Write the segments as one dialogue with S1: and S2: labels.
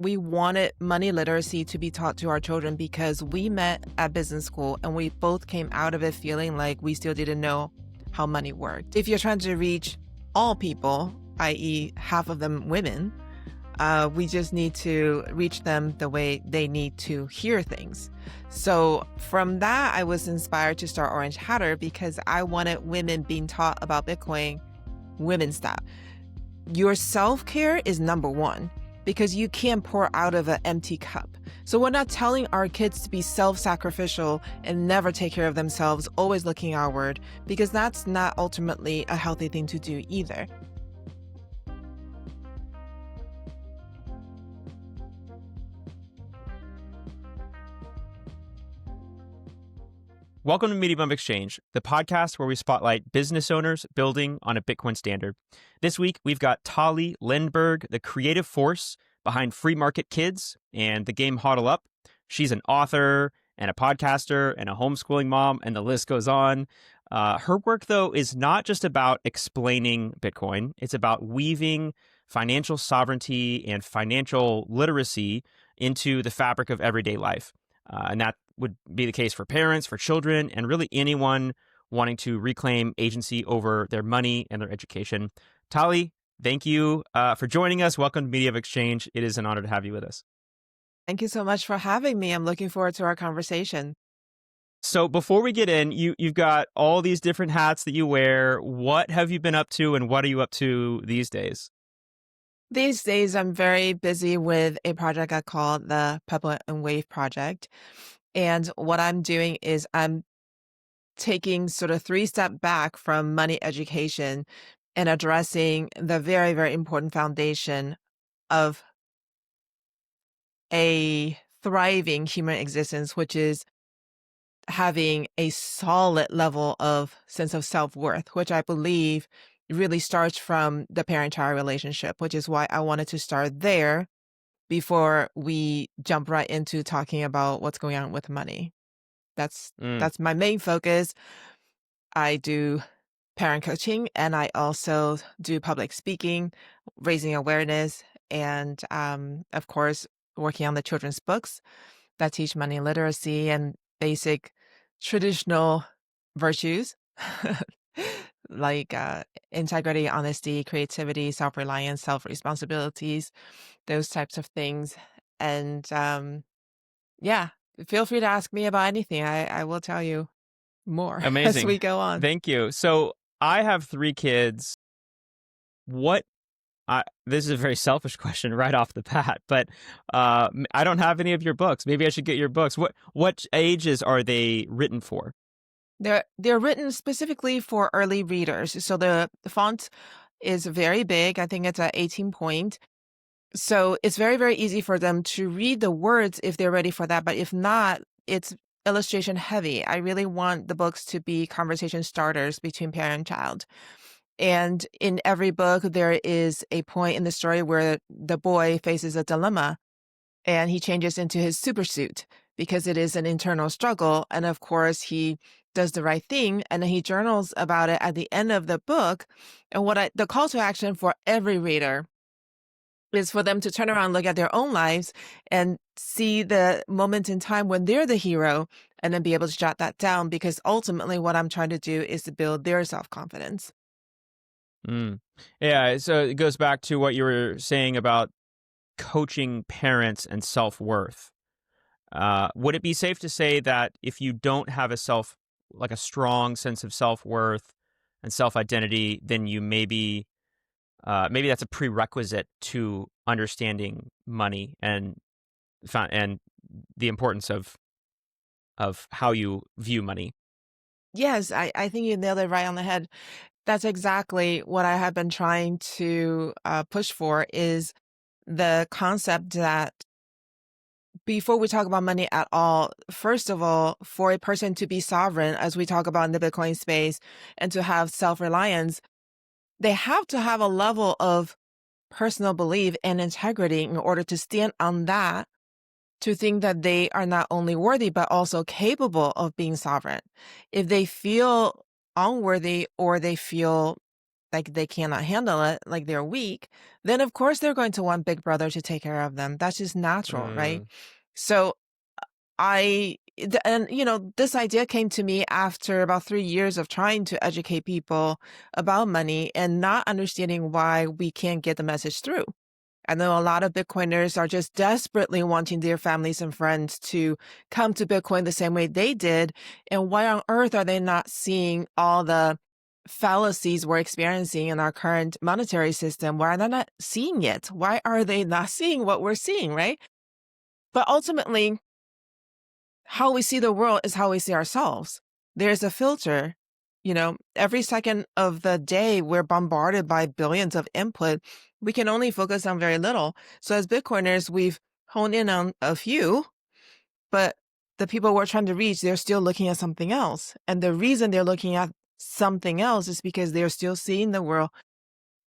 S1: we wanted money literacy to be taught to our children because we met at business school and we both came out of it feeling like we still didn't know how money worked. If you're trying to reach all people, i.e. half of them women, we just need to reach them the way they need to hear things. So from that, I was inspired to start Orange Hatter because I wanted women being taught about Bitcoin, women style. Your self-care is number one because you can't pour out of an empty cup. So we're not telling our kids to be self-sacrificial and never take care of themselves, always looking outward, because that's not ultimately a healthy thing to do either.
S2: Welcome to Media Bump Exchange, the podcast where we spotlight business owners building on a Bitcoin standard. This week, we've got Tali Lindberg, the creative force behind Free Market Kids and the game HODL UP. She's an author and a podcaster and a homeschooling mom, and the list goes on. Her work, though, is not just about explaining Bitcoin. It's about weaving financial sovereignty and financial literacy into the fabric of everyday life. And that would be the case for parents, for children, and really anyone wanting to reclaim agency over their money and their education. Tali, thank you for joining us. Welcome to Media of Exchange. It is an honor to have you with us.
S1: Thank you so much for having me. I'm looking forward to our conversation.
S2: So before we get in, you've got all these different hats that you wear. What have you been up to and what are you up to these days?
S1: These days, I'm very busy with a project I call the Pebble Wave project. And what I'm doing is I'm taking sort of 3 steps back from money education and addressing the very, very important foundation of a thriving human existence, which is having a solid level of sense of self-worth, which I believe really starts from the parent-child relationship, which is why I wanted to start there before we jump right into talking about what's going on with money. That's my main focus. I do parent coaching and I also do public speaking, raising awareness, and of course, working on the children's books that teach money literacy and basic traditional virtues like integrity, honesty, creativity, self-reliance, self-responsibilities, those types of things. And yeah, feel free to ask me about anything. I will tell you more
S2: Amazing.
S1: as we go on.
S2: Thank you. So I have 3 kids. This is a very selfish question right off the bat, but I don't have any of your books. Maybe I should get your books. What ages are they written for?
S1: They're written specifically for early readers. So the font is very big. I think it's at 18 point. So it's very, very easy for them to read the words if they're ready for that. But if not, it's illustration heavy. I really want the books to be conversation starters between parent and child. And in every book, there is a point in the story where the boy faces a dilemma and he changes into his super suit because it is an internal struggle. And of course, he does the right thing and then he journals about it at the end of the book. And the call to action for every reader is for them to turn around, look at their own lives and see the moment in time when they're the hero and then be able to jot that down, because ultimately what I'm trying to do is to build their self-confidence.
S2: Yeah, so it goes back to what you were saying about coaching parents and self-worth. Would it be safe to say that if you don't have a strong sense of self-worth and self-identity, then you maybe that's a prerequisite to understanding money and the importance of how you view money?
S1: Yes, I think you nailed it right on the head. That's exactly what I have been trying to push for, is the concept that before we talk about money at all, first of all, for a person to be sovereign, as we talk about in the Bitcoin space, and to have self-reliance, they have to have a level of personal belief and integrity in order to stand on that, to think that they are not only worthy, but also capable of being sovereign. If they feel unworthy or they feel like they cannot handle it, like they're weak, then of course they're going to want Big Brother to take care of them. That's just natural, right?
S2: Mm,
S1: So and this idea came to me after about 3 years of trying to educate people about money and not understanding why we can't get the message through. I know a lot of Bitcoiners are just desperately wanting their families and friends to come to Bitcoin the same way they did. And why on earth are they not seeing all the fallacies we're experiencing in our current monetary system? Why are they not seeing it? Why are they not seeing what we're seeing, right? But ultimately, how we see the world is how we see ourselves. There's a filter. Every second of the day, we're bombarded by billions of input. We can only focus on very little. So as Bitcoiners, we've honed in on a few, but the people we're trying to reach, they're still looking at something else. And the reason they're looking at something else is because they're still seeing the world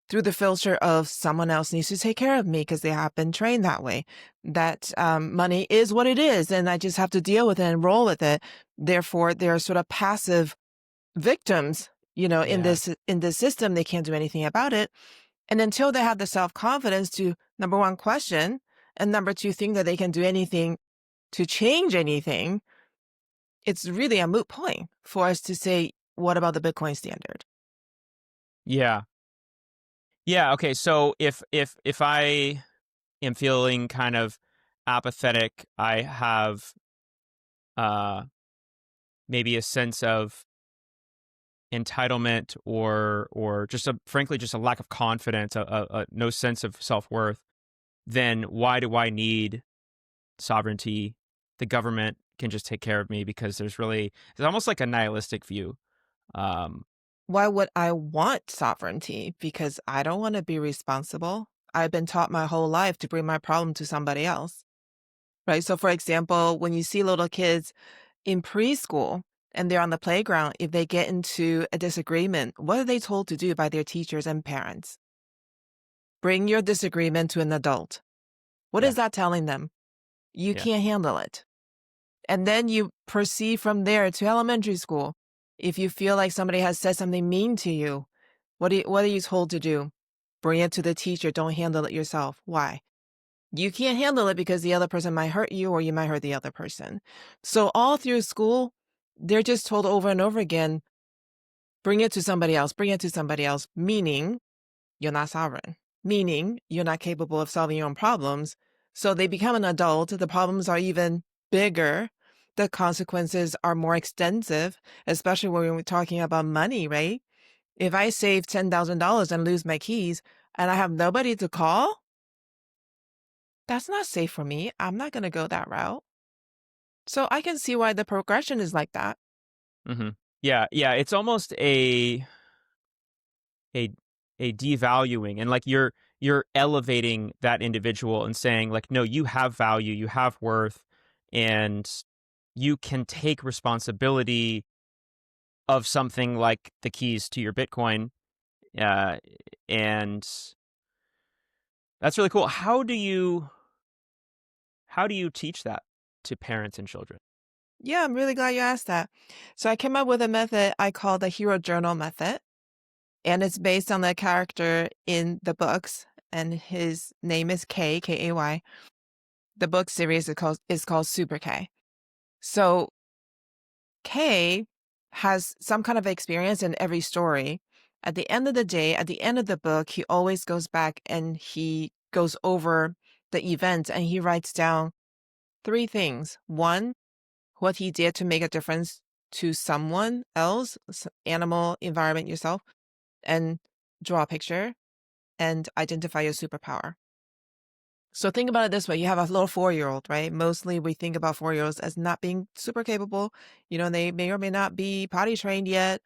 S1: through the filter of someone else needs to take care of me because they have been trained that way. That money is what it is, and I just have to deal with it and roll with it. Therefore, they're sort of passive victims, in
S2: yeah.
S1: this system. They can't do anything about it. And until they have the self-confidence to, number one, question, and number two, think that they can do anything to change anything, it's really a moot point for us to say, what about the Bitcoin standard?
S2: Yeah. Yeah. Okay. So if I am feeling kind of apathetic, I have uh maybe a sense of entitlement or just frankly just a lack of confidence, no sense of self-worth, then why do I need sovereignty? The government can just take care of me because it's almost like a nihilistic view. Um,
S1: Why would I want sovereignty? Because I don't want to be responsible. I've been taught my whole life to bring my problem to somebody else, right? So, for example, when you see little kids in preschool and they're on the playground, if they get into a disagreement, what are they told to do by their teachers and parents? Bring your disagreement to an adult. What
S2: yeah,
S1: is that telling them? You
S2: yeah,
S1: can't handle it. And then you proceed from there to elementary school. If you feel like somebody has said something mean to you, what are you told to do? Bring it to the teacher. Don't handle it yourself. Why? You can't handle it because the other person might hurt you or you might hurt the other person. So all through school, they're just told over and over again, bring it to somebody else, bring it to somebody else, meaning you're not sovereign, meaning you're not capable of solving your own problems. So they become an adult. The problems are even bigger. The consequences are more extensive, especially when we're talking about money, right? If I save $10,000 and lose my keys and I have nobody to call, that's not safe for me. I'm not going to go that route. So I can see why the progression is like that.
S2: hmm yeah, yeah. It's almost a a devaluing, and like you're elevating that individual and saying like, no, you have value, you have worth, and you can take responsibility of something like the keys to your Bitcoin. Uh, and that's really cool. How do you teach that to parents and children?
S1: Yeah, I'm really glad you asked that. So I came up with a method I call the hero journal method, and it's based on the character in the books, and his name is K, K-A-Y. The book series is called Super K. So K has some kind of experience in every story. At the end of the day, at the end of the book, he always goes back and he goes over the events and he writes down three things. One, what he did to make a difference to someone else, animal, environment, yourself, and draw a picture and identify your superpower. So think about it this way. You have a little 4-year-old, right? Mostly we think about 4-year-olds as not being super capable. They may or may not be potty trained yet.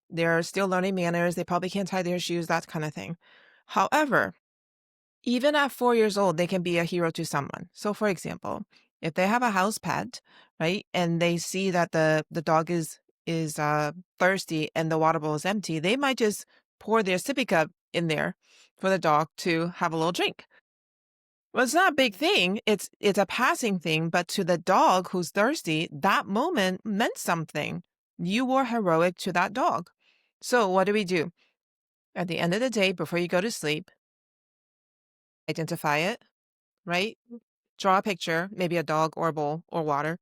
S1: They're still learning manners. They probably can't tie their shoes, that kind of thing. However, even at 4 years old, they can be a hero to someone. So for example, if they have a house pet, right, and they see that the dog is thirsty and the water bowl is empty, they might just pour their sippy cup in there for the dog to have a little drink. Well, it's not a big thing. It's a passing thing, but to the dog who's thirsty, that moment meant something. You were heroic to that dog. So what do? At the end of the day, before you go to sleep, identify it, right? Draw a picture, maybe a dog or a bowl or water.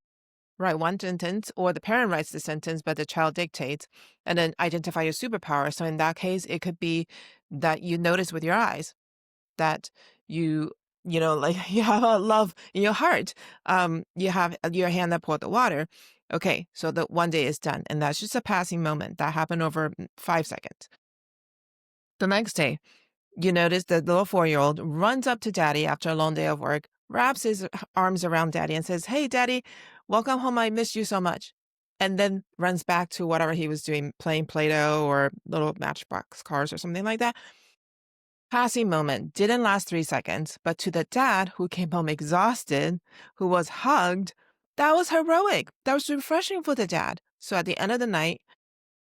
S1: Write one sentence, or the parent writes the sentence, but the child dictates, and then identify your superpower. So in that case, it could be that you notice with your eyes that you, like you have a love in your heart. You have your hand that poured the water. Okay, so the one day is done, and that's just a passing moment that happened over 5 seconds. The next day, you notice the little 4-year-old runs up to daddy after a long day of work, wraps his arms around daddy and says, "Hey, daddy, welcome home. I missed you so much." And then runs back to whatever he was doing, playing Play Doh or little matchbox cars or something like that. Passing moment didn't last 3 seconds, but to the dad who came home exhausted, who was hugged, that was heroic. That was refreshing for the dad. So at the end of the night,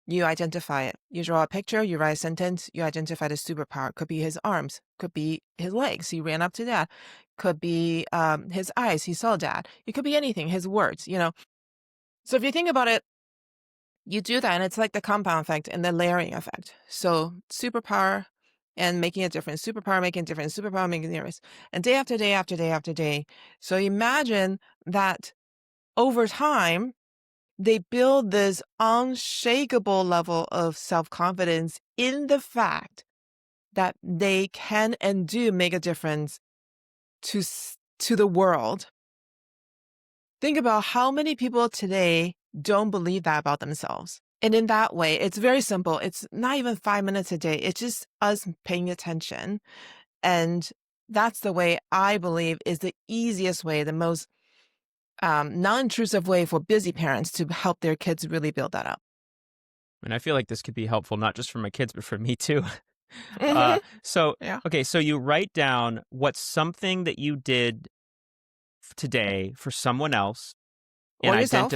S1: you identify it. You draw a picture, you write a sentence, you identify the superpower. Could be his arms, could be his legs. He ran up to dad. Could be his eyes. He saw dad. It could be anything, his words. So if you think about it, you do that, and it's like the compound effect and the layering effect. So superpower and making a difference, superpower making a difference, superpower making a difference. And day after day after day after day. So imagine that over time, they build this unshakable level of self-confidence in the fact that they can and do make a difference to the world. Think about how many people today don't believe that about themselves. And in that way, it's very simple. It's not even 5 minutes a day. It's just us paying attention. And that's the way I believe is the easiest way, the most non-intrusive way for busy parents to help their kids really build that up.
S2: And I feel like this could be helpful not just for my kids, but for me too.
S1: Mhm.
S2: So,
S1: Yeah.
S2: okay, so you write down what's something that you did today for someone else and
S1: Or yourself.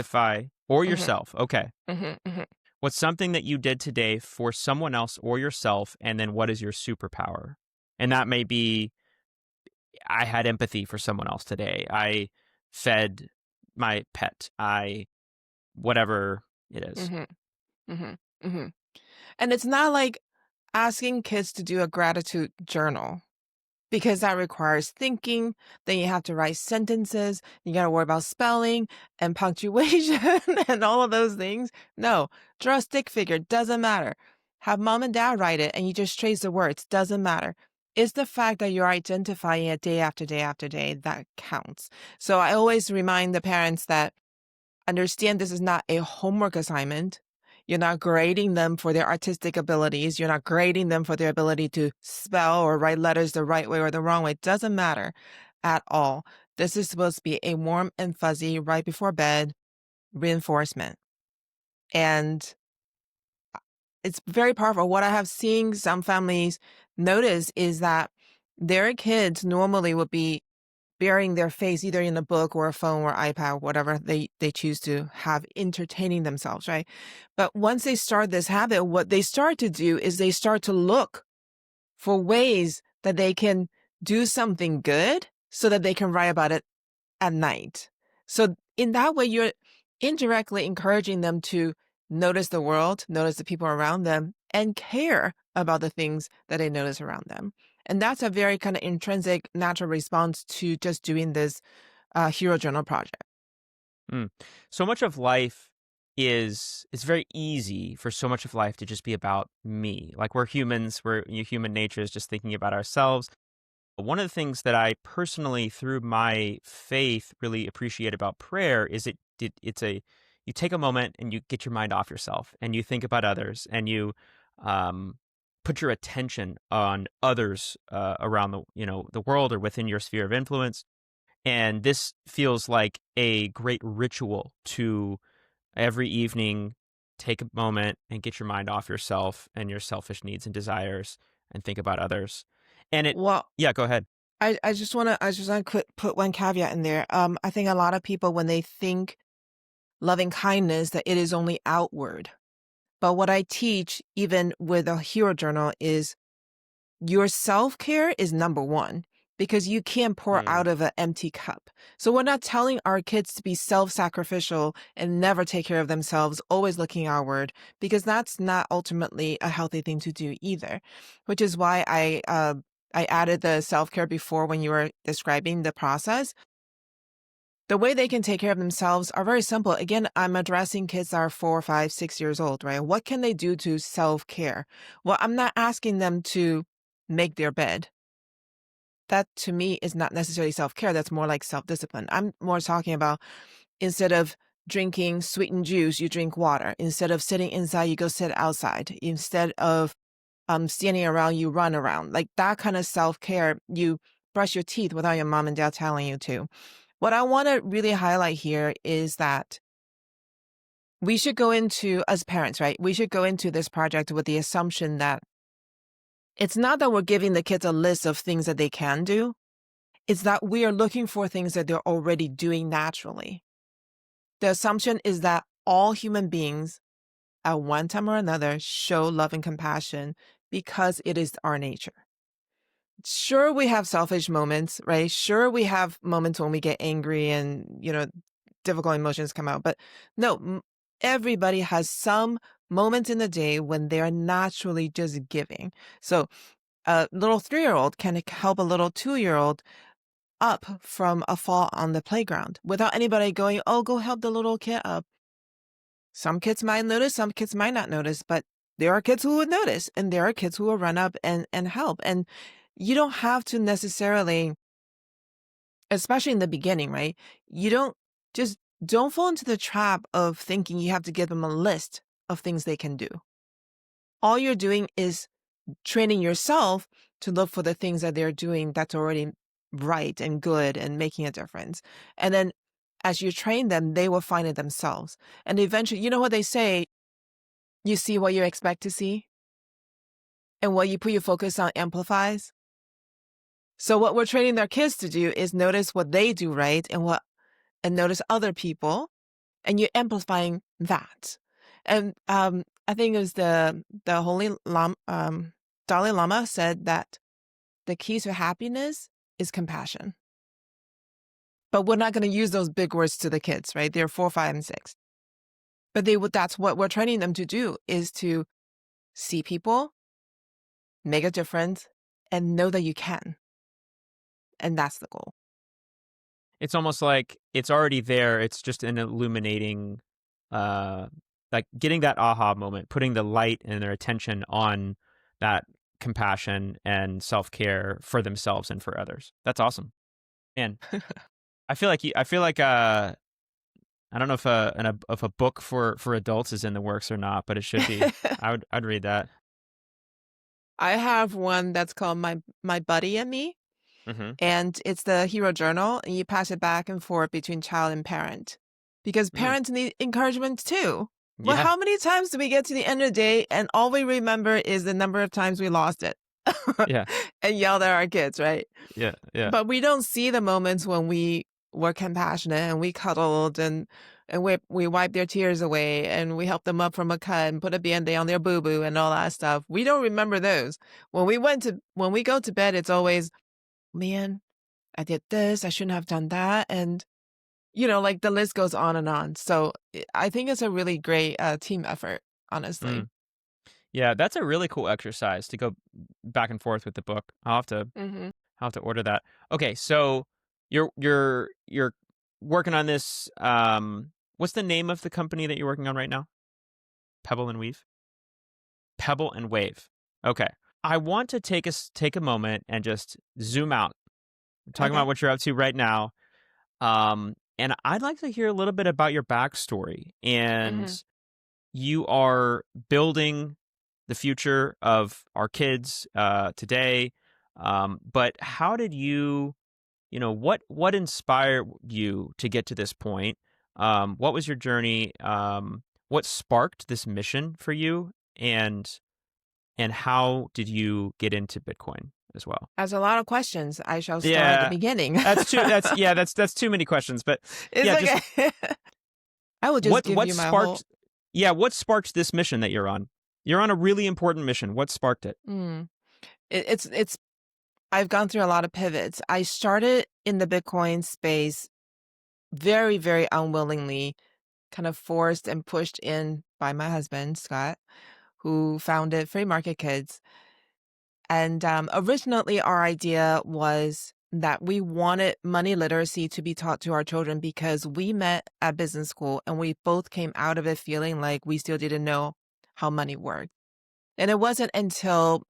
S2: or
S1: Mhm,
S2: yourself. Okay.
S1: mhm, mhm.
S2: What's something that you did today for someone else or yourself, and then what is your superpower? And that may be I had empathy for someone else today. I fed my pet. Whatever it is.
S1: Mhm, mhm, mhm. And it's not like asking kids to do a gratitude journal, because that requires thinking. Then you have to write sentences. You got to worry about spelling and punctuation and all of those things. No, draw a stick figure. Doesn't matter. Have mom and dad write it and you just trace the words. Doesn't matter. It's the fact that you're identifying it day after day after day that counts. So I always remind the parents that understand this is not a homework assignment. You're not grading them for their artistic abilities. You're not grading them for their ability to spell or write letters the right way or the wrong way. It doesn't matter at all. This is supposed to be a warm and fuzzy, right before bed reinforcement. And it's very powerful. What I have seen some families notice is that their kids normally would be burying their face either in a book or a phone or iPad, whatever they choose to have entertaining themselves, right? But once they start this habit, what they start to do is they start to look for ways that they can do something good so that they can write about it at night. So in that way, you're indirectly encouraging them to notice the world, notice the people around them, and care about the things that they notice around them. And that's a very kind of intrinsic, natural response to just doing this hero journal project.
S2: Mm. So much of life it's very easy for so much of life to just be about me. Like we're humans, human nature is just thinking about ourselves. One of the things that I personally, through my faith, really appreciate about prayer is it's a you take a moment and you get your mind off yourself and you think about others and you um, put your attention on others around the world or within your sphere of influence. And this feels like a great ritual to every evening take a moment and get your mind off yourself and your selfish needs and desires and think about others. And
S1: Well,
S2: yeah, go ahead.
S1: I just want to put one caveat in there. I think a lot of people, when they think loving kindness, that it is only outward. But what I teach, even with a hero journal, is your self-care is number one. because you can't pour
S2: Mm.
S1: out of an empty cup. So we're not telling our kids to be self-sacrificial and never take care of themselves, always looking outward, because that's not ultimately a healthy thing to do either, which is why I added the self-care before when you were describing the process. The way they can take care of themselves are very simple. Again, I'm addressing kids that are 4, 5, 6 years old, right? What can they do to self-care? Well, I'm not asking them to make their bed. That to me is not necessarily self-care. That's more like self-discipline. I'm more talking about instead of drinking sweetened juice, you drink water. Instead of sitting inside, you go sit outside. Instead of standing around, you run around. Like that kind of self-care. You brush your teeth without your mom and dad telling you to. What I want to really highlight here is that we should go into, as parents, right? We should go into this project with the assumption that it's not that we're giving the kids a list of things that they can do. It's that we are looking for things that they're already doing naturally. The assumption is that all human beings at one time or another show love and compassion because it is our nature. Sure, we have selfish moments, right? Sure, we have moments when we get angry and, difficult emotions come out. But no, everybody has some moments in the day when they're naturally just giving. So a little 3-year-old can help a little 2-year-old up from a fall on the playground without anybody going, oh, go help the little kid up. Some kids might notice, some kids might not notice, but there are kids who would notice and there are kids who will run up and help. And you don't have to necessarily, especially in the beginning, right? You don't fall into the trap of thinking you have to give them a list of things they can do. All you're doing is training yourself to look for the things that they're doing that's already right and good and making a difference. And then as you train them, they will find it themselves. And eventually, you know what they say? You see what you expect to see, and what you put your focus on amplifies. So what we're training their kids to do is notice what they do right and notice other people, and you're amplifying that. And I think it was the Holy Dalai Lama said that the key to happiness is compassion. But we're not going to use those big words to the kids, right? They're 4, 5, and 6. But that's what we're training them to do, is to see people, make a difference, and know that you can. And that's the goal.
S2: It's almost like it's already there. It's just an illuminating, like getting that aha moment, putting the light and their attention on that compassion and self-care for themselves and for others. That's awesome. And I feel like I don't know if a book for adults is in the works or not, but it should be. I'd read that.
S1: I have one that's called My Buddy and Me,
S2: Mm-hmm.
S1: and it's the hero journal, and you pass it back and forth between child and parent, because parents need encouragement too. Well,
S2: Yeah.
S1: how many times do we get to the end of the day and all we remember is the number of times we lost it
S2: Yeah.
S1: and yelled at our kids, right?
S2: Yeah. Yeah.
S1: But we don't see the moments when we were compassionate and we cuddled and we wiped their tears away and we helped them up from a cut and put a Band-Aid on their boo-boo and all that stuff. We don't remember those. When we go to bed, it's always, man, I did this, I shouldn't have done that. And, like the list goes on and on. So I think it's a really great team effort, honestly.
S2: Mm. Yeah, that's a really cool exercise to go back and forth with the book. I'll
S1: Mm-hmm.
S2: have to order that. Okay, so you're working on this. What's the name of the company that you're working on right now? Pebble and Weave. Pebble and Wave. Okay, I want to take a moment and just zoom out. We're talking
S1: Okay.
S2: about what you're up to right now. And I'd like to hear a little bit about your backstory. And
S1: Mm-hmm.
S2: you are building the future of our kids today. But how did what inspired you to get to this point? What was your journey? What sparked this mission for you? And how did you get into Bitcoin as well?
S1: As a lot of questions, I shall start at the
S2: Yeah,
S1: beginning.
S2: that's too many questions. But
S1: It's
S2: yeah, just
S1: okay. I will just give
S2: what
S1: you my whole.
S2: sparked what sparked this mission that you're on? You're on a really important mission. What sparked it?
S1: Mm. It's I've gone through a lot of pivots. I started in the Bitcoin space very, very unwillingly, kind of forced and pushed in by my husband, Scott, who founded Free Market Kids. And originally, our idea was that we wanted money literacy to be taught to our children because we met at business school and we both came out of it feeling like we still didn't know how money worked. And it wasn't until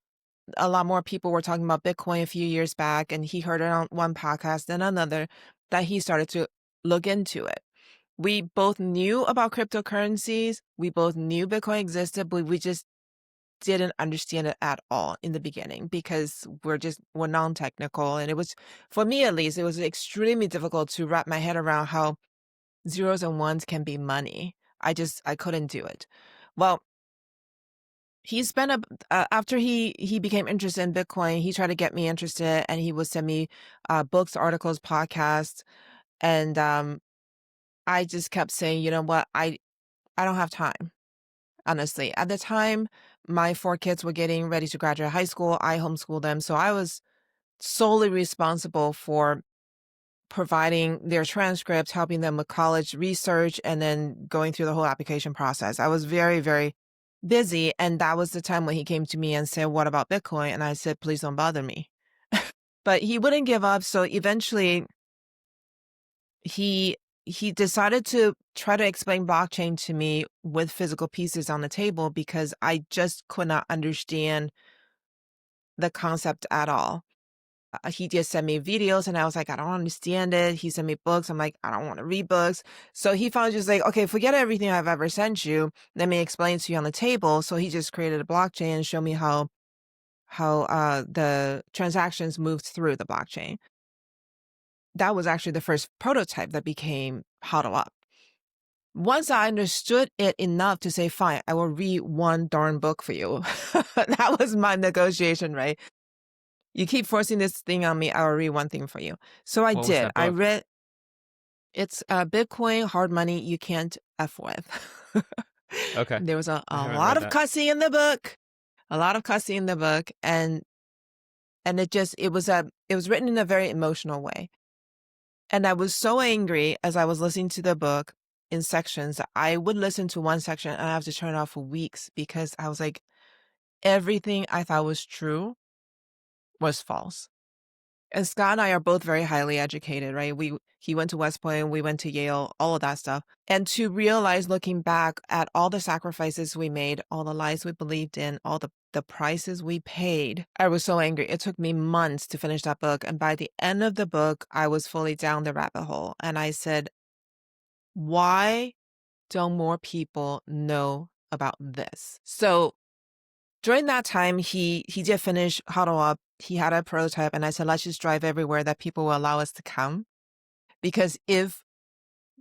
S1: a lot more people were talking about Bitcoin a few years back and he heard it on one podcast and another that he started to look into it. We both knew about cryptocurrencies. We both knew Bitcoin existed, but we just didn't understand it at all in the beginning because we're non-technical. And it was, for me at least, it was extremely difficult to wrap my head around how zeros and ones can be money. I couldn't do it. Well, he spent after he became interested in Bitcoin, he tried to get me interested and he would send me books, articles, podcasts. And I just kept saying, you know what, I don't have time. Honestly, at the time, my 4 kids were getting ready to graduate high school. I homeschooled them. So I was solely responsible for providing their transcripts, helping them with college research, and then going through the whole application process. I was very, very busy. And that was the time when he came to me and said, "What about Bitcoin?" And I said, "Please don't bother me." But he wouldn't give up. So eventually he he decided to try to explain blockchain to me with physical pieces on the table because I just could not understand the concept at all. He just sent me videos and I was like, I don't understand it. He sent me books. I'm like, I don't want to read books. So he finally just like, okay, forget everything I've ever sent you. Let me explain it to you on the table. So he just created a blockchain and showed me how the transactions moved through the blockchain. That was actually the first prototype that became HODL UP. Once I understood it enough to say, fine, I will read one darn book for you. That was my negotiation, right? You keep forcing this thing on me, I will read one thing for you. So I
S2: What was
S1: did.
S2: that
S1: I
S2: book?
S1: read, it's Bitcoin, Hard Money You Can't F With.
S2: Okay.
S1: There was
S2: I
S1: a
S2: haven't
S1: lot
S2: read
S1: of
S2: that.
S1: cussing in the book, a lot of cussing in the book. And it was written in a very emotional way. And I was so angry as I was listening to the book in sections. I would listen to one section and I have to turn it off for weeks because I was like, everything I thought was true was false. And Scott and I are both very highly educated, right? He went to West Point, we went to Yale, all of that stuff. And to realize looking back at all the sacrifices we made, all the lies we believed in, all the prices we paid, I was so angry. It took me months to finish that book. And by the end of the book, I was fully down the rabbit hole. And I said, why don't more people know about this? So during that time, he did finish Huddle Up. He had a prototype, and I said, let's just drive everywhere that people will allow us to come. Because if,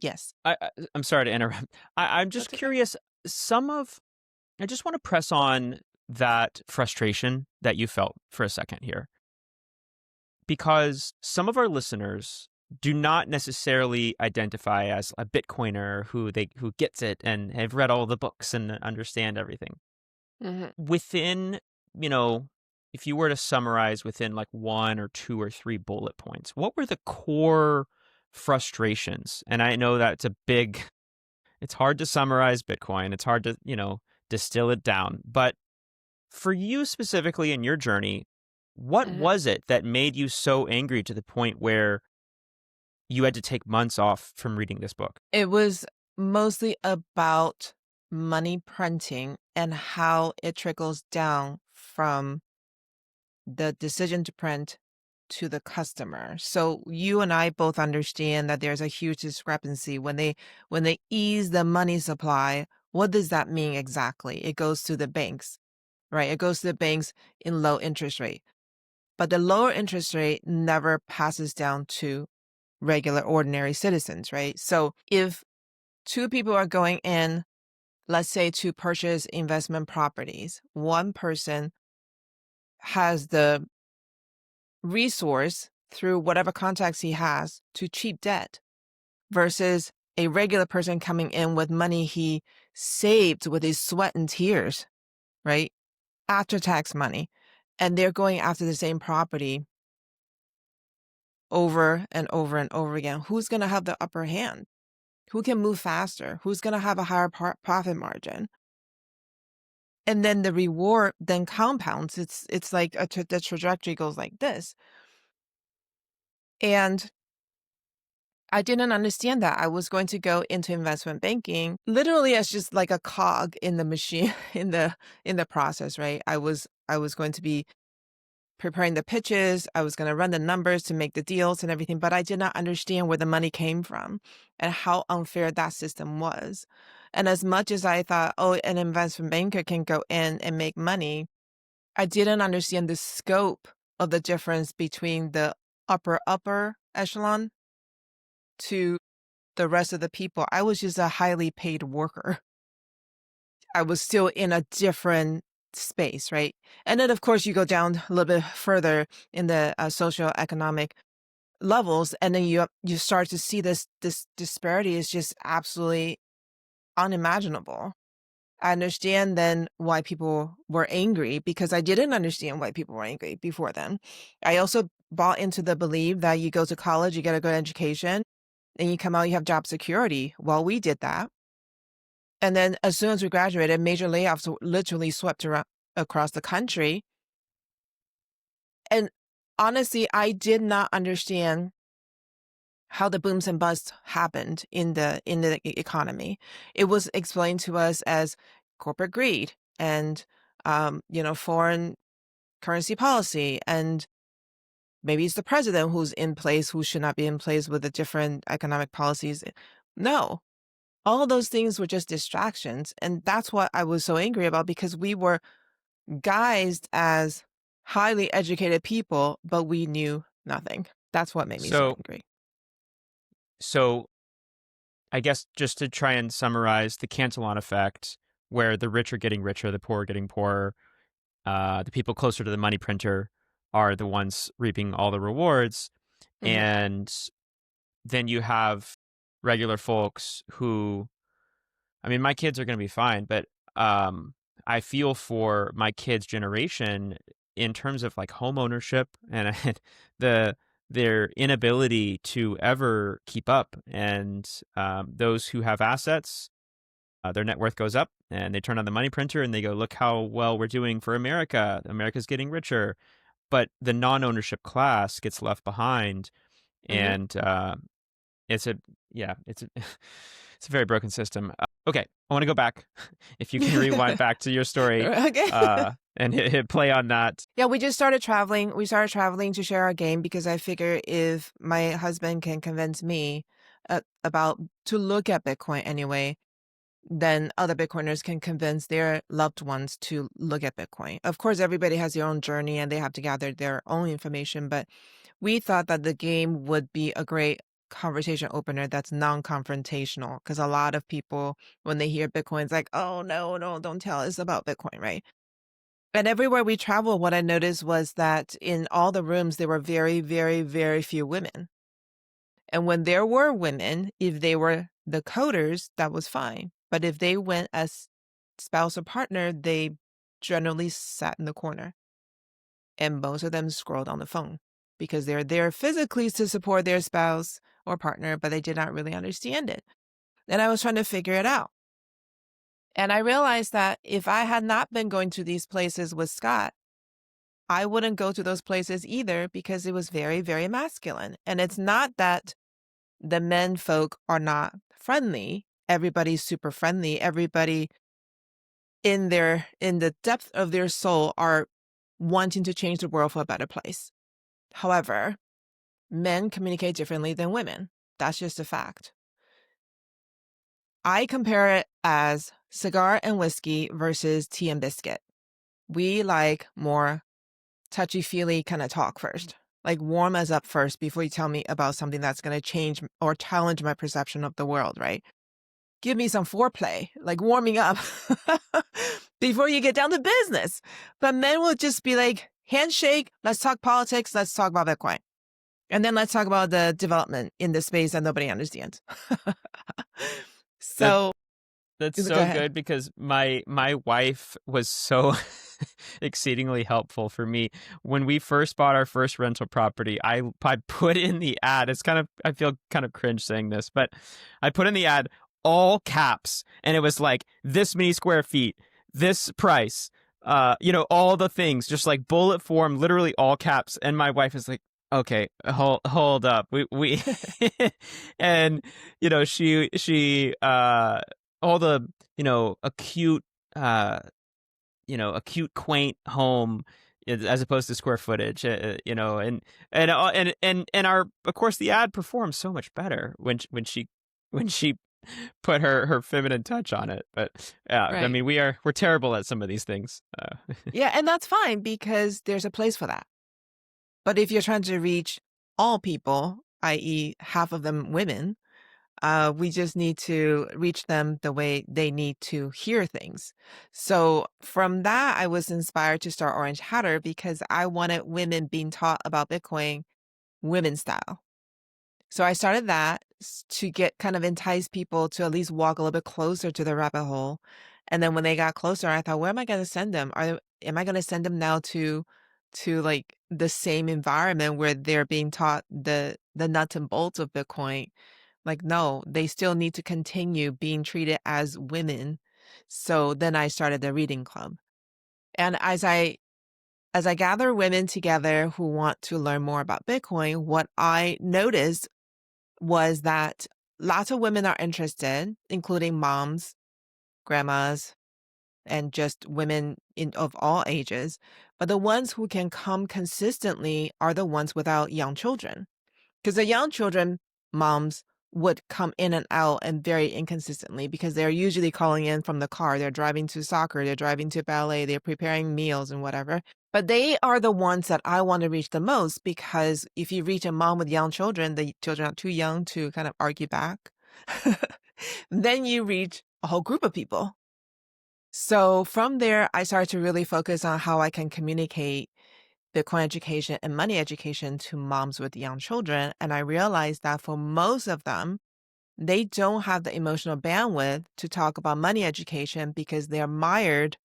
S1: yes,
S2: I'm sorry to interrupt. I'm just
S1: that's okay.
S2: curious. I just want to press on that frustration that you felt for a second here, because some of our listeners do not necessarily identify as a Bitcoiner who gets it and have read all the books and understand everything.
S1: Hmm.
S2: Within, you know, if you were to summarize within like 1 or 2 or 3 bullet points, what were the core frustrations? And I know that it's hard to summarize Bitcoin. It's hard to, distill it down. But for you specifically in your journey, what
S1: Hmm.
S2: was it that made you so angry to the point where you had to take months off from reading this book?
S1: It was mostly about money printing and how it trickles down from the decision to print to the customer. So you and I both understand that there's a huge discrepancy when they ease the money supply. What does that mean exactly? It goes to the banks, right? It goes to the banks in low interest rate. But the lower interest rate never passes down to regular ordinary citizens, right? So if two people are going in, let's say to purchase investment properties, one person has the resource through whatever contacts he has to cheap debt versus a regular person coming in with money he saved with his sweat and tears, right? After tax money. And they're going after the same property. over and over and over again. Who's going to have the upper hand? Who can move faster? Who's going to have a higher profit margin? And then the reward then compounds. It's like the trajectory goes like this. And I didn't understand that. I was going to go into investment banking literally as just like a cog in the machine in the process, right? I was going to be preparing the pitches. I was going to run the numbers to make the deals and everything, but I did not understand where the money came from and how unfair that system was. And as much as I thought, oh, an investment banker can go in and make money, I didn't understand the scope of the difference between the upper echelon to the rest of the people. I was just a highly paid worker. I was still in a different space, right? And then, of course, you go down a little bit further in the socioeconomic levels, and then you start to see this disparity is just absolutely unimaginable. I understand then why people were angry, because I didn't understand why people were angry before then. I also bought into the belief that you go to college, you get a good education, and you come out, you have job security. Well, we did that. And then as soon as we graduated, major layoffs literally swept around across the country. And honestly, I did not understand how the booms and busts happened in the economy. It was explained to us as corporate greed and foreign currency policy, and maybe it's the president who's in place who should not be in place with the different economic policies. No, all of those things were just distractions. And that's what I was so angry about, because we were guised as highly educated people, but we knew nothing. That's what made me so
S2: So,
S1: angry.
S2: so I guess just to try and summarize the Cantillon effect, where the rich are getting richer, the poor are getting poorer, the people closer to the money printer are the ones reaping all the rewards.
S1: Mhm.
S2: And then you have regular folks who, I mean, my kids are going to be fine, but I feel for my kids' generation in terms of like home ownership and the their inability to ever keep up. And those who have assets, their net worth goes up, and they turn on the money printer and they go, "Look how well we're doing for America. America's getting richer." But the non-ownership class gets left behind,
S1: Mhm.
S2: and it's a yeah, it's a it's a very broken system. Okay, I want to go back. If you can rewind back to your story,
S1: Okay.
S2: and hit play on that.
S1: Yeah, we just started traveling. We started traveling to share our game, because I figure if my husband can convince me about to look at Bitcoin anyway, then other Bitcoiners can convince their loved ones to look at Bitcoin. Of course, everybody has their own journey and they have to gather their own information, but we thought that the game would be a great conversation opener that's non-confrontational, because a lot of people, when they hear Bitcoin, it's like, oh, no, no, don't tell us about Bitcoin, right? And everywhere we traveled, what I noticed was that in all the rooms, there were very, very, very few women. And when there were women, if they were the coders, that was fine. But if they went as spouse or partner, they generally sat in the corner. And most of them scrolled on the phone, because they're there physically to support their spouse or partner, but they did not really understand it. And I was trying to figure it out. And I realized that if I had not been going to these places with Scott, I wouldn't go to those places either, because it was very, very masculine. And it's not that the men folk are not friendly. Everybody's super friendly. Everybody in the depth of their soul are wanting to change the world for a better place. However, men communicate differently than women. That's just a fact. I compare it as cigar and whiskey versus tea and biscuit. We like more touchy-feely kind of talk first. Like, warm us up first before you tell me about something that's going to change or challenge my perception of the world, right? Give me some foreplay, like warming up before you get down to business. But men will just be like, handshake, let's talk politics, let's talk about Bitcoin. And then let's talk about the development in the space that nobody understands.
S2: The
S1: So
S2: That's
S1: Go
S2: so
S1: ahead.
S2: good because my wife was so exceedingly helpful for me when we first bought our first rental property. I put in the ad. It's kind of I feel kind of cringe saying this, but I put in the ad all caps, and it was like this many square feet, this price, all the things, just like bullet form, literally all caps. And my wife is like, okay, hold up, we and she all the acute uh acute quaint home as opposed to square footage, and our of course the ad performs so much better when she put her feminine touch on it. But yeah, I
S1: Right.
S2: mean we're terrible at some of these things.
S1: Yeah, and that's fine because there's a place for that. But if you're trying to reach all people, i.e., half of them women, we just need to reach them the way they need to hear things. So from that, I was inspired to start Orange Hatter because I wanted women being taught about Bitcoin women style. So I started that to get kind of entice people to at least walk a little bit closer to the rabbit hole. And then when they got closer, I thought, where am I going to send them? Am I going to send them now to like the same environment where they're being taught the nuts and bolts of Bitcoin? Like, no, they still need to continue being treated as women. So then I started the reading club. And as I gather women together who want to learn more about Bitcoin, what I noticed was that lots of women are interested, including moms, grandmas, and just women of all ages. But the ones who can come consistently are the ones without young children. Because the young children, moms, would come in and out and very inconsistently because they're usually calling in from the car. They're driving to soccer, they're driving to ballet, they're preparing meals and whatever. But they are the ones that I want to reach the most because if you reach a mom with young children, the children are too young to kind of argue back. Then you reach a whole group of people. So from there, I started to really focus on how I can communicate Bitcoin education and money education to moms with young children. And I realized that for most of them, they don't have the emotional bandwidth to talk about money education because they're mired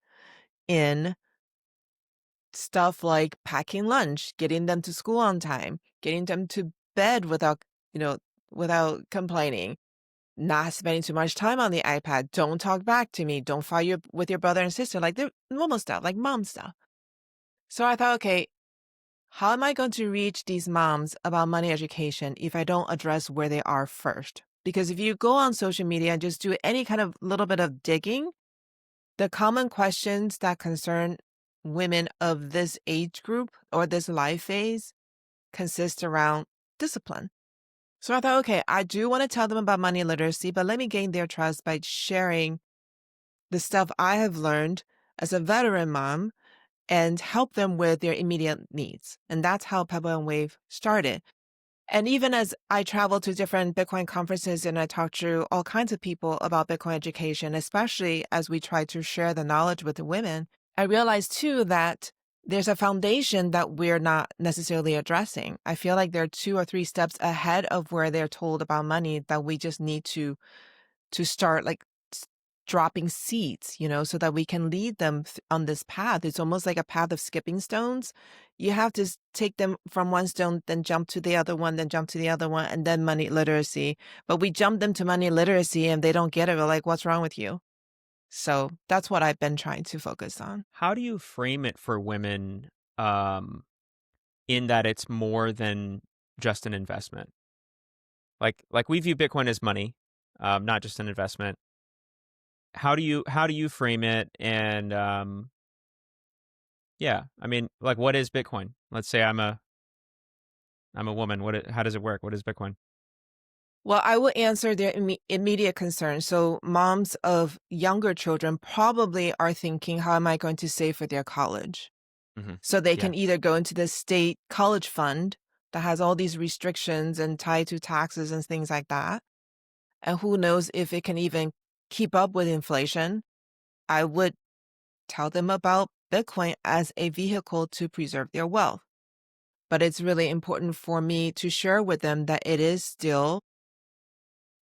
S1: in stuff like packing lunch, getting them to school on time, getting them to bed you know, without complaining, not spending too much time on the iPad. Don't talk back to me. Don't fight with your brother and sister. Like the normal stuff, like mom stuff. So I thought, okay, how am I going to reach these moms about money education if I don't address where they are first? Because if you go on social media and just do any kind of little bit of digging, the common questions that concern women of this age group or this life phase consist around discipline. So I thought, okay, I do want to tell them about money literacy, but let me gain their trust by sharing the stuff I have learned as a veteran mom and help them with their immediate needs. And that's how Pebble Wave started. And even as I travel to different Bitcoin conferences and I talk to all kinds of people about Bitcoin education, especially as we try to share the knowledge with the women, I realized too that there's a foundation that we're not necessarily addressing. I feel like they're 2 or 3 steps ahead of where they're told about money that we just need to start like dropping seeds, so that we can lead them on this path. It's almost like a path of skipping stones. You have to take them from one stone, then jump to the other one, then jump to the other one, and then money literacy. But we jump them to money literacy and they don't get it. We're like, what's wrong with you? So that's what I've been trying to focus on.
S2: How do you frame it for women, um, in that it's more than just an investment? Like we view Bitcoin as money, not just an investment. How do you frame it? And yeah, I mean, like, what is Bitcoin? Let's say I'm a woman. How does it work? What is Bitcoin?
S1: Well, I will answer their immediate concerns. So moms of younger children probably are thinking, how am I going to save for their college?
S2: Hmm.
S1: So they
S2: Yeah.
S1: can either go into the state college fund that has all these restrictions and tied to taxes and things like that. And who knows if it can even keep up with inflation. I would tell them about Bitcoin as a vehicle to preserve their wealth. But it's really important for me to share with them that it is still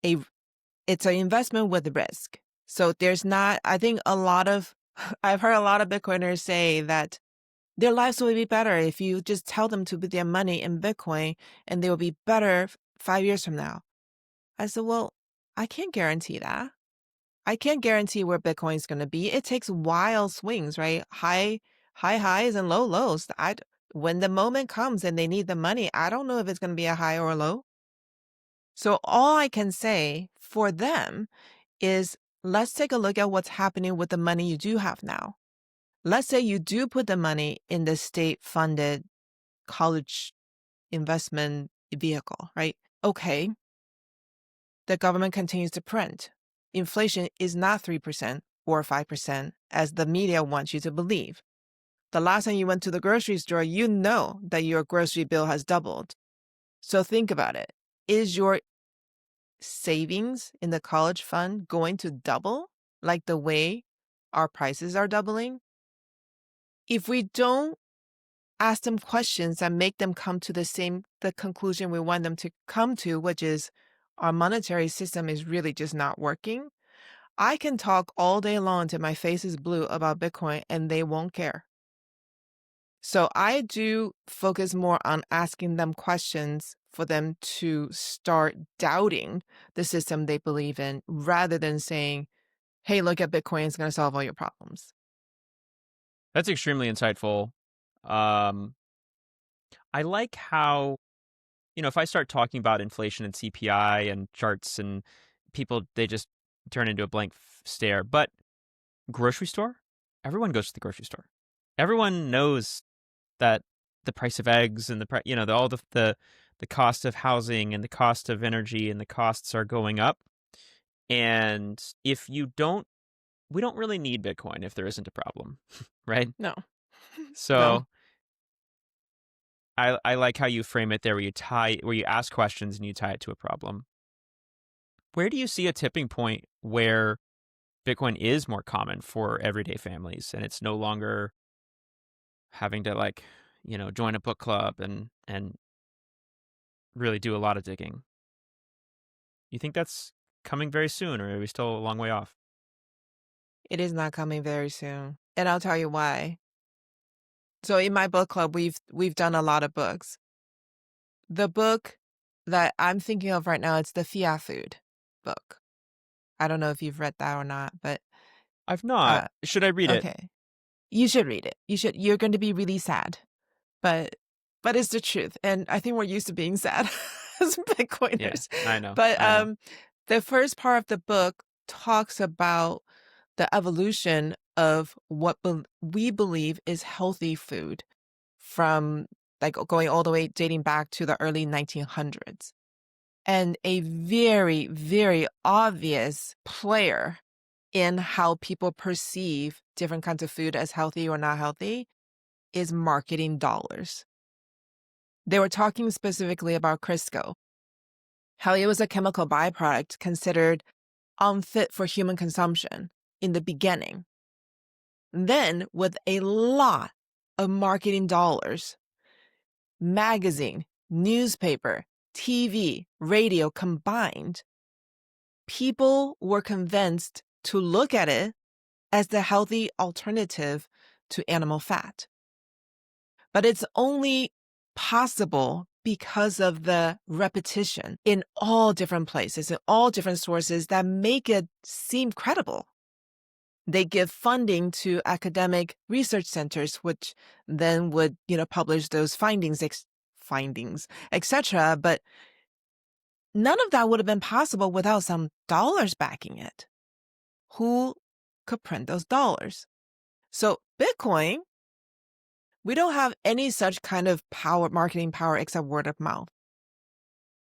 S1: a it's an investment with risk. So there's not, I think a lot of, I've heard a lot of Bitcoiners say that their lives will be better if you just tell them to put their money in Bitcoin and they will be better 5 years from now. I said, well, I can't guarantee that. I can't guarantee where Bitcoin is going to be. It takes wild swings, right? High highs and low lows. When the moment comes and they need the money, I don't know if it's going to be a high or a low. So all I can say for them is let's take a look at what's happening with the money you do have now. Let's say you do put the money in the state-funded college investment vehicle, right? Okay, the government continues to print. Inflation is not 3% or 5%, as the media wants you to believe. The last time you went to the grocery store, you know that your grocery bill has doubled. So think about it. Is your savings in the college fund going to double like the way our prices are doubling? If we don't ask them questions and make them come to the conclusion we want them to come to, which is our monetary system is really just not working, I can talk all day long until my face is blue about Bitcoin and they won't care. So I do focus more on asking them questions for them to start doubting the system they believe in rather than saying, hey, look at Bitcoin, it's going to solve all your problems.
S2: That's extremely insightful. Um, I like how, if I start talking about inflation and CPI and charts and people, they just turn into a blank stare. But grocery store, everyone goes to the grocery store. Everyone knows that the price of eggs and all the cost of housing and the cost of energy and the costs are going up. And if you don't, we don't really need Bitcoin if there isn't a problem, right?
S1: No, no.
S2: So I like how you frame it there, where you ask questions and you tie it to a problem. Where do you see a tipping point where Bitcoin is more common for everyday families and it's no longer having to join a book club and really do a lot of digging? You think that's coming very soon, or are we still a long way off?
S1: It is not coming very soon. And I'll tell you why. So in my book club, we've done a lot of books. The book that I'm thinking of right now, it's the Fiat Food book. I don't know if you've read that or not, but
S2: I've not.
S1: uh,
S2: Should I read it?
S1: okay. You should read it. You're going to be really sad, but it's the truth. And I think we're used to being sad as
S2: Yeah,
S1: Bitcoiners.
S2: I know.
S1: But
S2: I know.
S1: the first part of the book talks about the evolution of what we believe is healthy food from like going all the way dating back to the early 1900s. And a very, very obvious player in how people perceive different kinds of food as healthy or not healthy is marketing dollars. They were talking specifically about Crisco, how it was a chemical byproduct considered unfit for human consumption in the beginning. Then, with a lot of marketing dollars, magazine, newspaper, TV, radio combined, people were convinced to look at it as the healthy alternative to animal fat. But it's only possible because of the repetition in all different places, in all different sources that make it seem credible. They give funding to academic research centers, which then would, publish those findings, etc. But none of that would have been possible without some dollars backing it. Who could print those dollars? So Bitcoin, we don't have any such kind of marketing power except word of mouth.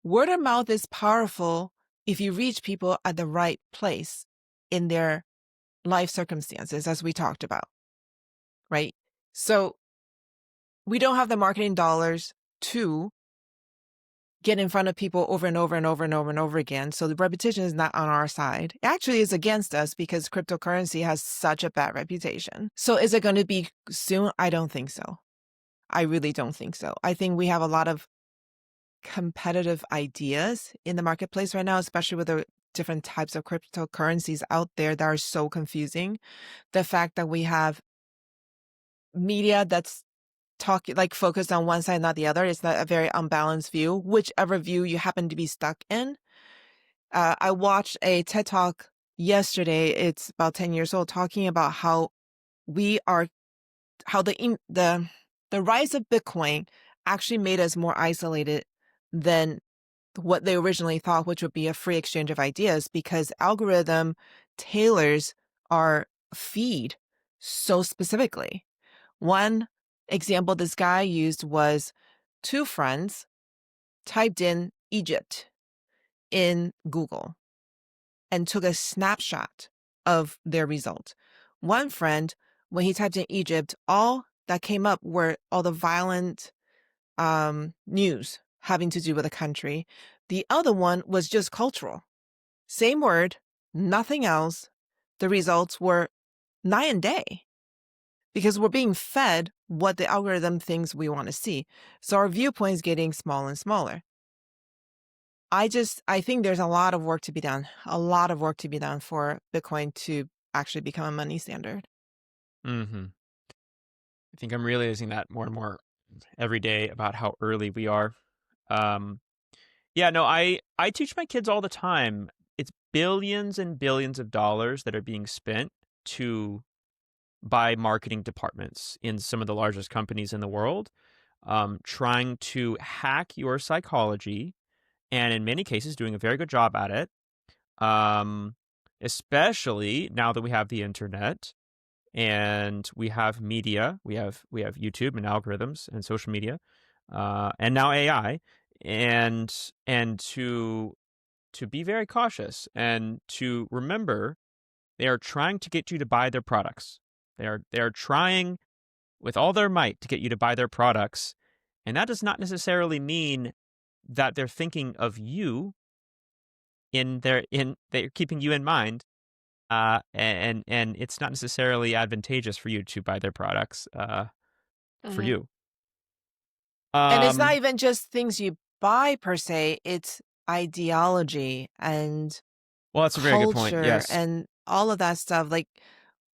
S1: Word of mouth is powerful if you reach people at the right place in their life circumstances, as we talked about, right? So we don't have the marketing dollars to get in front of people over and over and over and over and over again. So the repetition is not on our side. It actually is against us because cryptocurrency has such a bad reputation. So is it going to be soon? I don't think so. I really don't think so. I think we have a lot of competitive ideas in the marketplace right now, especially with different types of cryptocurrencies out there that are so confusing. The fact that we have media that's talking like focused on one side, not the other, is not a very unbalanced view, whichever view you happen to be stuck in. I watched a TED Talk yesterday. It's about 10 years old, talking about how we are, how the rise of Bitcoin actually made us more isolated than what they originally thought, which would be a free exchange of ideas, because algorithm tailors our feed so specifically. One example this guy used was two friends typed in Egypt in Google and took a snapshot of their result. One friend, when he typed in Egypt, all that came up were all the violent news having to do with the country. The other one was just cultural. Same word, nothing else. The results were night and day because we're being fed what the algorithm thinks we want to see. So our viewpoint is getting smaller and smaller. I think there's a lot of work to be done, for Bitcoin to actually become a money standard.
S2: Mm-hmm. I think I'm realizing that more and more every day about how early we are. Um, yeah, no, I teach my kids all the time. It's billions and billions of dollars that are being spent to by marketing departments in some of the largest companies in the world, trying to hack your psychology, and in many cases doing a very good job at it. Um, Especially now that we have the internet and we have media, we have YouTube and algorithms and social media, and now AI, and to be very cautious and to remember they are trying to get you to buy their products. They are trying with all their might to get you to buy their products, and that does not necessarily mean that they're thinking of you in they're keeping you in mind, and it's not necessarily advantageous for you to buy their products for
S1: Mhm.
S2: you.
S1: And it's not
S2: Um,
S1: even just things you buy per se, it's ideology and
S2: well, that's a very good point.
S1: culture
S2: Yes.
S1: and all of that stuff. Like,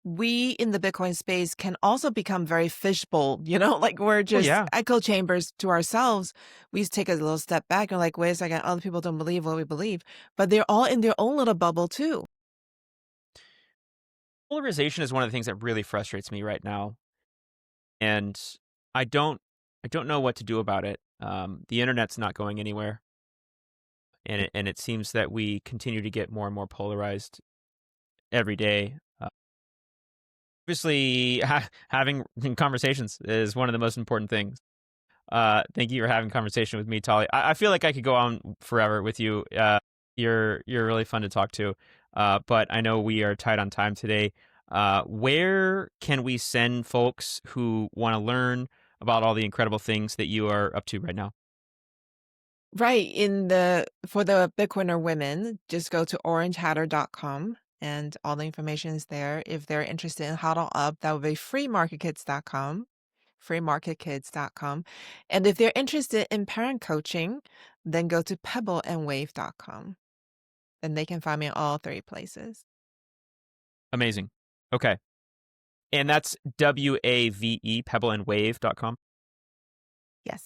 S1: we in the Bitcoin space can also become very fishbowl, like we're
S2: Oh
S1: just
S2: yeah.
S1: echo chambers to ourselves. We take a little step back and like, wait a second, other people don't believe what we believe, but they're all in their own little bubble too.
S2: Polarization is one of the things that really frustrates me right now, and I don't I don't know what to do about it. The internet's not going anywhere, and it seems that we continue to get more and more polarized every day. Obviously, having conversations is one of the most important things. Thank you for having a conversation with me, Tali. I feel like I could go on forever with you. You're really fun to talk to. But I know we are tight on time today. Where can we send folks who want to learn about all the incredible things that you are up to right now?
S1: Right. For the Bitcoiner women, just go to orangehatter.com and all the information is there. If they're interested in HODL UP, that would be freemarketkids.com, freemarketkids.com. And if they're interested in parent coaching, then go to pebbleandwave.com. And they can find me in all three places.
S2: Amazing. Okay. And that's WAVE, pebbleandwave.com.
S1: Yes.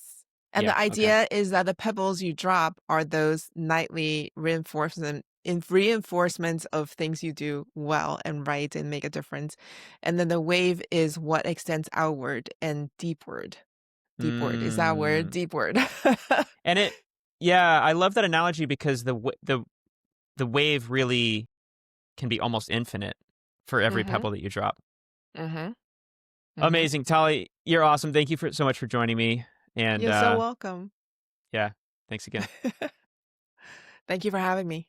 S1: And
S2: Yeah.
S1: the
S2: Okay.
S1: idea is that the pebbles you drop are those nightly reinforcements of things you do well and right and make a difference. And then the wave is what extends outward and deepward. Deepward. Is that word?
S2: Mm.
S1: Deepward.
S2: And yeah, I love that analogy because the wave really can be almost infinite for every
S1: Mm-hmm.
S2: pebble that you drop.
S1: Mm-hmm. Mm-hmm.
S2: Amazing, Tali. You're awesome. Thank you for so much for joining me. And
S1: You're so welcome.
S2: yeah, thanks again.
S1: Thank you for having me.